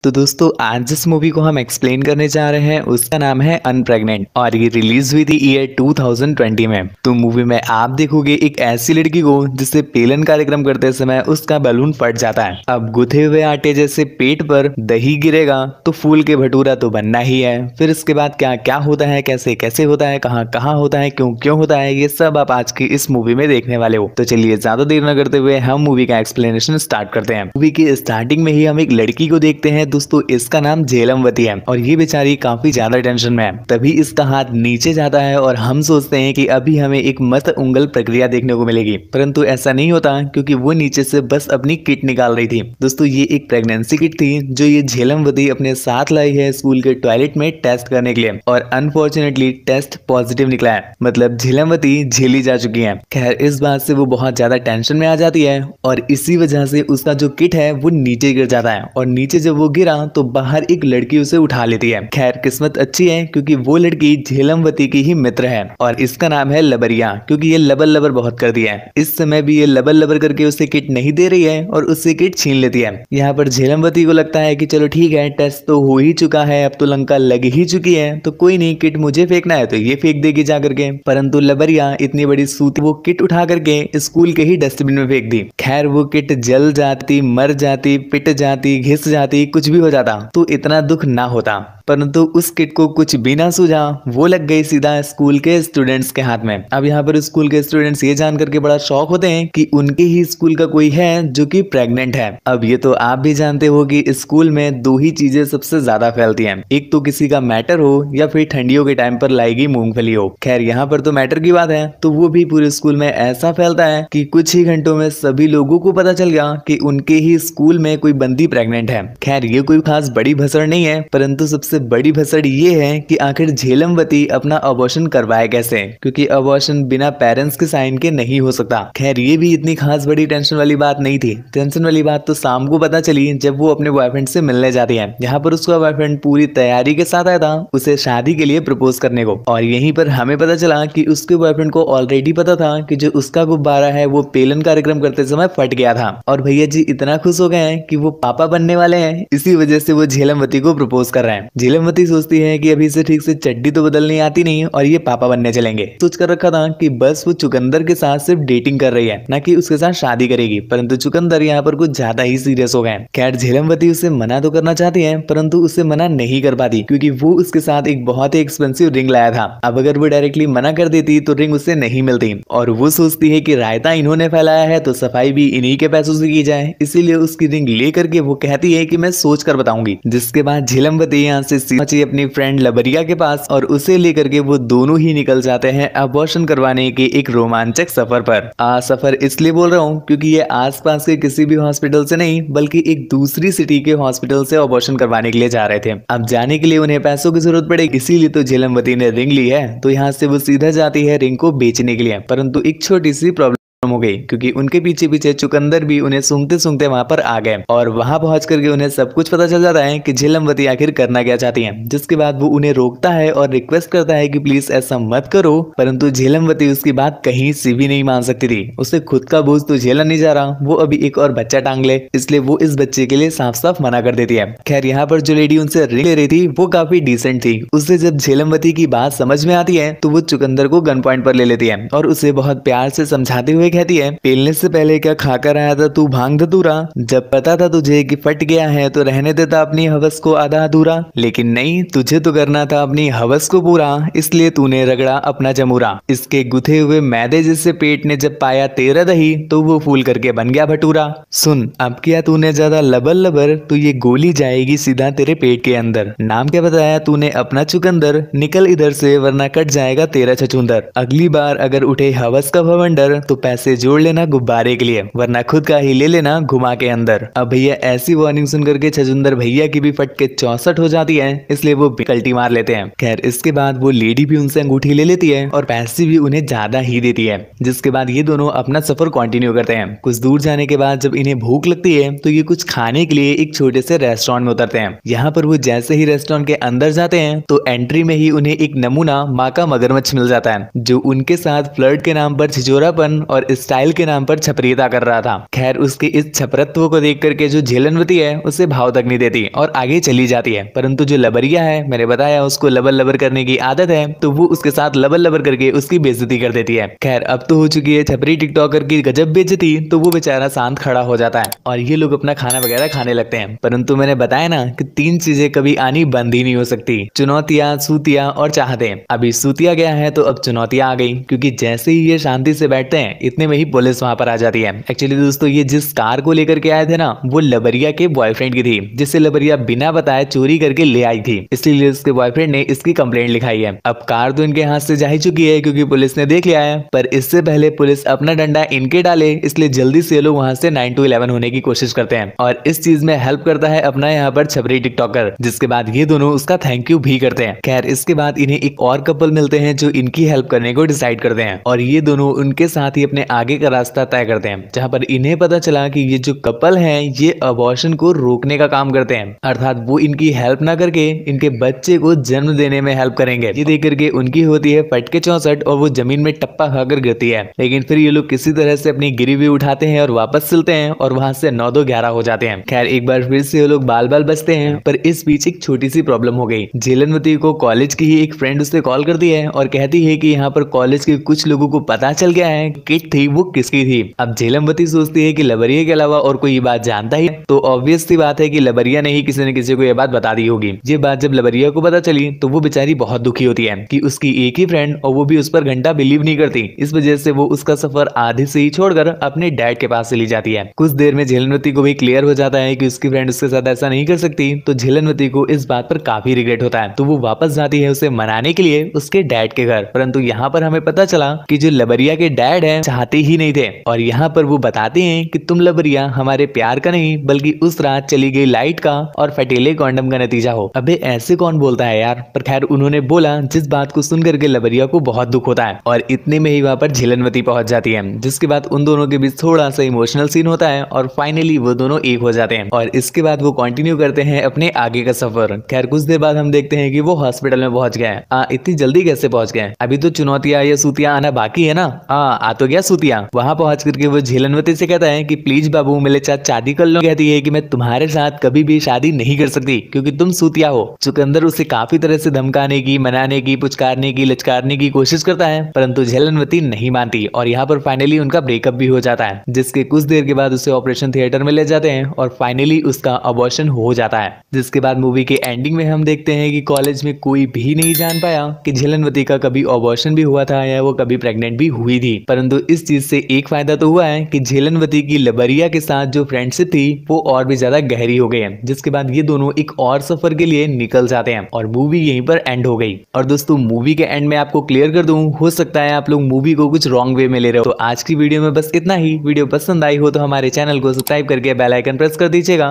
तो दोस्तों आज जिस मूवी को हम एक्सप्लेन करने जा रहे हैं उसका नाम है अनप्रेग्नेंट और ये रिलीज हुई थी ईयर 2020 में। तो मूवी में आप देखोगे एक ऐसी लड़की को जिससे पेलन कार्यक्रम करते समय उसका बलून फट जाता है। अब गुथे हुए आटे जैसे पेट पर दही गिरेगा तो फूल के भटूरा तो बनना ही है। फिर इसके बाद क्या क्या होता है, कैसे कैसे होता है, कहाँ कहाँ होता है, क्यों क्यों होता है, ये सब आप आज की इस मूवी में देखने वाले हो। तो चलिए ज्यादा देर न करते हुए हम मूवी का एक्सप्लेनेशन स्टार्ट करते हैं। मूवी की स्टार्टिंग में ही हम एक लड़की को देखते हैं दोस्तों, इसका नाम झेलमवती है और ये बेचारी काफी ज्यादा टेंशन में है। तभी इसका हाथ नीचे जाता है और हम सोचते हैं कि अभी हमें एक मत उंगल प्रक्रिया देखने को मिलेगी, परंतु ऐसा नहीं होता क्योंकि वो नीचे से बस अपनी किट निकाल रही थी। दोस्तों ये एक प्रेगनेंसी किट थी जो ये झेलमवती अपने साथ लाई है स्कूल के टॉयलेट में टेस्ट करने के लिए और अनफॉर्चुनेटली टेस्ट पॉजिटिव निकला है, मतलब झेलमवती झेली जा चुकी है। खैर इस बात से वो बहुत ज्यादा टेंशन में आ जाती है और इसी वजह से उसका जो किट है वो नीचे गिर जाता है और नीचे जब वो गिरा तो बाहर एक लड़की उसे उठा लेती है। खैर किस्मत अच्छी है क्योंकि वो लड़की झेलमवती की ही मित्र है और इसका नाम है लबरिया, क्योंकि ये लबर लबर बहुत करती है। इस समय भी ये लबर लबर करके उसे किट नहीं दे रही है और उससे किट छीन लेती है। यहाँ पर झेलमवती को लगता है कि चलो ठीक है, टेस्ट तो हो ही चुका है, अब तो लंका लग ही चुकी है, तो कोई नहीं, किट मुझे फेंकना है तो ये फेंक देगी जा करके। परंतु लबरिया इतनी बड़ी सूती वो किट उठा करके स्कूल के ही डस्टबिन में फेंक दी। खैर वो किट जल जाती, मर जाती, पिट जाती, घिस जाती, कुछ भी हो जाता तो इतना दुख ना होता, परंतु उस किट को कुछ भी ना सूझा, वो लग गई सीधा स्कूल के स्टूडेंट्स के हाथ में। अब यहाँ पर स्कूल के स्टूडेंट्स ये जान करके बड़ा शॉक होते हैं कि उनके ही स्कूल का कोई है जो कि प्रेग्नेंट है। अब ये तो आप भी जानते हो कि स्कूल में दो ही चीजें सबसे ज्यादा फैलती हैं, एक तो किसी का मैटर हो या फिर ठंडियों के टाइम पर लाएगी मूंगफली हो। खैर यहाँ पर तो मैटर की बात है तो वो भी पूरे स्कूल में ऐसा फैलता है कि कुछ ही घंटों में सभी लोगों को पता चल गया कि उनके ही स्कूल में कोई बंदी प्रेग्नेंट है। खैर ये कोई खास बड़ी भसड़ नहीं है, परंतु सबसे बड़ी भसड़ ये है कि आखिर झेलमवती अपना अबॉर्शन करवाए कैसे, क्योंकि अबॉर्शन बिना पेरेंट्स के साइन के नहीं हो सकता। खैर ये भी इतनी खास बड़ी टेंशन वाली बात नहीं थी। टेंशन वाली बात तो शाम को पता चली जब वो अपने बॉयफ्रेंड से मिलने जाती है। यहाँ पर उसका बॉयफ्रेंड पूरी तैयारी के साथ आया था उसे शादी के लिए प्रपोज करने को, और यहीं पर हमें पता चला कि उसके बॉयफ्रेंड को ऑलरेडी पता था कि जो उसका गुब्बारा है वो पेलन कार्यक्रम करते समय फट गया था और भैया जी इतना खुश हो गए हैं कि वो पापा बनने वाले हैं, इसी वजह से वो झेलमवती को प्रपोज कर रहे हैं। झेलमवती सोचती है कि अभी से ठीक से चड्डी तो बदलनी आती नहीं और ये पापा बनने चलेंगे। सोच कर रखा था कि बस वो चुकंदर के साथ सिर्फ डेटिंग कर रही है, ना कि उसके साथ शादी करेगी, परंतु चुकंदर यहाँ पर कुछ ज्यादा ही सीरियस हो गए। खैर झेलमवती उसे मना तो करना चाहती है परंतु उसे मना नहीं कर पाती क्योंकि वो उसके साथ एक बहुत ही एक्सपेंसिव रिंग लाया था। अब अगर वो डायरेक्टली मना कर देती तो रिंग उसे नहीं मिलती और वो सोचती है कि रायता इन्होंने फैलाया है तो सफाई भी इन्हीं के पैसों से की जाए, इसीलिए उसकी रिंग ले करके वो कहती है कि मैं सोच कर बताऊंगी। जिसके बाद झेलमवती यहाँ से पहुंची अपनी फ्रेंड लबरिया के पास और उसे लेकर के वो दोनों ही निकल जाते हैं अबॉर्शन करवाने के एक रोमांचक सफर पर। सफर इसलिए बोल रहा हूँ क्योंकि ये आसपास के किसी भी हॉस्पिटल से नहीं बल्कि एक दूसरी सिटी के हॉस्पिटल से अबॉर्शन करवाने के लिए जा रहे थे। अब जाने के लिए उन्हें पैसों की जरूरत पड़ेगी, इसीलिए तो झेलमवती ने रिंग ली है। तो यहाँ से वो सीधा जाती है रिंग को बेचने के लिए, परंतु एक छोटी सी प्रॉब्लम हो गई क्योंकि उनके पीछे पीछे चुकंदर भी उन्हें सूंघते सूंघते वहां पर आ गए और वहां पहुंच करके उन्हें सब कुछ पता चल जाता है कि झेलमवती आखिर करना क्या चाहती हैं। जिसके बाद वो उन्हें रोकता है और रिक्वेस्ट करता है कि प्लीज ऐसा मत करो, परंतु झेलमवती उसकी बात कहीं से भी नहीं मान सकती थी। उसे खुद का बोझ तो झेला नहीं जा रहा, वो अभी एक और बच्चा टांग ले, इसलिए वो इस बच्चे के लिए साफ साफ मना कर देती है। खैर यहाँ पर जो लेडी उनसे रिंग ले रही थी वो काफी डिसेंट थी। उसे जब झेलमवती की बात समझ में आती है तो वो चुकंदर को गन पॉइंट पर ले लेती है और उसे बहुत प्यार से समझाते हुए कहती है, पेलने से पहले क्या खाकर आया था तू भांग धतूरा? जब पता था तुझे कि फट गया है तो रहने देता अपनी हवस को आधा अधूरा, लेकिन नहीं, तुझे तो करना था अपनी हवस को पूरा, इसलिए तूने रगड़ा अपना जमूरा। इसके गुथे हुए मैदे जैसे पेट ने जब पाया तेरा दही तो वो फूल करके बन गया भटूरा। सुन अब किया तूने ज्यादा लबर लबर, तो ये गोली जाएगी सीधा तेरे पेट के अंदर। नाम क्या बताया तूने अपना चुकंदर, निकल इधर से वरना कट जाएगा तेरा छछूंदर। अगली बार अगर उठे हवस का भवंडर तो पैसे जोड़ लेना गुब्बारे के लिए, वरना खुद का ही ले लेना घुमा के अंदर। अब भैया ऐसी वार्निंग सुन करके छछूंदर भैया की भी फट के 64 हो जाती है, इसलिए वो कल्टी मार लेते हैं। खैर इसके बाद वो लेडी भी उनसे अंगूठी ले लेती है और पैसे भी उन्हें ज्यादा ही देती है। जिसके बाद ये दोनों अपना सफर कंटिन्यू करते हैं। कुछ दूर जाने के बाद जब इन्हें भूख लगती है तो ये कुछ खाने के लिए एक छोटे से रेस्टोरेंट में उतरते हैं। यहाँ पर वो जैसे ही रेस्टोरेंट के अंदर जाते हैं तो एंट्री में ही उन्हें एक नमूना माँ का मगरमच्छ मिल जाता है जो उनके साथ फ्लर्ट के नाम पर छिछोरापन और और स्टाइल के नाम पर छपरीता कर रहा था। खैर उसके इस छपरत्व को देख करके जो झेलनवती है उसे भाव तक नहीं देती और आगे चली जाती है, परंतु जो लबरिया है, मैंने बताया उसको लबर लबर करने की आदत है, तो वो उसके साथ लबर लबर करके उसकी बेइज्जती कर देती है। खैर अब तो हो चुकी है छपरी टिकटॉकर की गजब बेइज्जती, तो वो बेचारा शांत खड़ा हो जाता है और ये लोग अपना खाना वगैरह खाने लगते हैं। परंतु मैंने बताया ना कि 3 चीजें कभी आनी बंद ही नहीं हो सकती, चुनौतियां, सूतियां और चाहते। अभी सूतिया गया है तो अब चुनौतियां आ गई, क्योंकि जैसे ही ये शांति से बैठते हैं इतने में ही पुलिस वहां पर आ जाती है। एक्चुअली दोस्तों ये जिस कार को लेकर के आए थे ना, वो लबरिया के बॉयफ्रेंड की थी, जिसे लबरिया बिना बताए चोरी करके ले आई थी, इसलिए उसके बॉयफ्रेंड ने इसकी कंप्लेंट लिखाई है। अब कार तो इनके हाथ से जा ही चुकी है क्योंकि पुलिस ने देख लिया है, पर इससे पहले पुलिस अपना डंडा इनके डाले, इसलिए जल्दी से ये लोग वहां से 9 to 11 होने की कोशिश करते हैं और इस चीज में हेल्प करता है अपना यहाँ पर छपरी टिकटॉकर, जिसके बाद ये दोनों उसका थैंक यू भी करते हैं। खैर इसके बाद इन्हें एक और कपल मिलते हैं जो इनकी हेल्प करने को डिसाइड करते हैं और ये दोनों उनके साथ ही अपने आगे का रास्ता तय करते हैं, जहाँ पर इन्हें पता चला कि ये जो कपल है ये अबॉर्शन को रोकने का काम करते हैं, अर्थात वो इनकी हेल्प ना करके इनके बच्चे को जन्म देने में हेल्प करेंगे। ये देख करके उनकी होती है फटके 64 और वो जमीन में टप्पा खाकर गिरती है, लेकिन फिर ये लोग किसी तरह से अपनी गिरी हुई उठाते हैं और वापस चलते हैं और वहां से 9-2-11 हो जाते हैं। खैर एक बार फिर से ये लोग बाल बाल बचते हैं, पर इस बीच एक छोटी सी प्रॉब्लम हो गई। झेलनवती को कॉलेज की ही एक फ्रेंड उससे कॉल करती है और कहती है कि यहाँ पर कॉलेज के कुछ लोगों को पता चल गया है किट थी वो किसकी थी। अब झेलमवती सोचती है कि लबरिया के अलावा और कोई ये बात जानता ही, तो ऑब्वियस सी बात है कि लबरिया ने ही किसी न किसी को ये बात बता दी होगी। ये बात जब लबरिया को पता चली तो वो बेचारी बहुत दुखी होती है कि उसकी एक ही फ्रेंड और वो भी उस पर घंटा बिलीव नहीं करती। इस वजह से वो उसका सफर आधे से ही छोड़कर अपने डैड के पास चली जाती है। कुछ देर में झेलनवती को भी क्लियर हो जाता है कि उसकी फ्रेंड उसके साथ ऐसा नहीं कर सकती, तो झेलनवती को इस बात पर काफी रिग्रेट होता है, तो वो वापस जाती है उसे मनाने के लिए उसके डैड के घर। परंतु यहाँ पर हमें पता चला कि जो लबरिया के डैड है चाहते ही नहीं थे और यहाँ पर वो बताते हैं कि तुम लबरिया हमारे प्यार का नहीं बल्कि उस रात चली गई लाइट का और फटेले कॉन्डम का नतीजा हो। अबे ऐसे कौन बोलता है यार, पर खैर उन्होंने बोला, जिस बात को सुन करके लबरिया को बहुत दुख होता है और इतने में ही वहां पर झेलनवती पहुंच जाती है, जिसके बाद उन दोनों के बीच थोड़ा सा इमोशनल सीन होता है और फाइनली वो दोनों एक हो जाते हैं और इसके बाद वो कंटिन्यू करते हैं अपने आगे का सफर। खैर कुछ देर बाद हम देखते हैं कि वो हॉस्पिटल में पहुंच गए। इतनी जल्दी कैसे पहुंच गए, अभी तो चुनौतियां या सूतियां आना बाकी है ना। आ तो गया सूतियां। वहां पहुंच करके वो झेलनवती से कहता है कि प्लीज बाबू मेरे साथ शादी कर लो। कहती है कि मैं तुम्हारे साथ कभी भी शादी नहीं कर सकती क्योंकि तुम सूतिया हो। चुकंदर उसे काफी तरह से धमकाने की, मनाने की, पुचकारने की, लचकारने की कोशिश करता है, परंतु झेलनवती नहीं मानती और यहाँ पर फाइनली उनका ब्रेकअप भी हो जाता है, जिसके कुछ देर के बाद उसे ऑपरेशन थिएटर में ले जाते हैं और फाइनली उसका अबॉर्शन हो जाता है। जिसके बाद मूवी के एंडिंग में हम देखते हैं कि कॉलेज में कोई भी नहीं जान पाया कि झेलनवती का कभी अबॉर्शन भी हुआ था या वो कभी प्रेग्नेंट भी हुई थी, परंतु इस चीज से एक फायदा तो हुआ है कि झेलनवती की लबरिया के साथ जो फ्रेंडशिप थी वो और भी ज्यादा गहरी हो गई है। जिसके बाद ये दोनों एक और सफर के लिए निकल जाते हैं और मूवी यहीं पर एंड हो गई। और दोस्तों मूवी के एंड में आपको क्लियर कर दूं, हो सकता है आप लोग मूवी को कुछ रॉन्ग वे में ले रहे हो। तो आज की वीडियो में बस इतना ही। वीडियो पसंद आई हो तो हमारे चैनल को सब्सक्राइब करके बेल आइकन प्रेस कर दीजिएगा।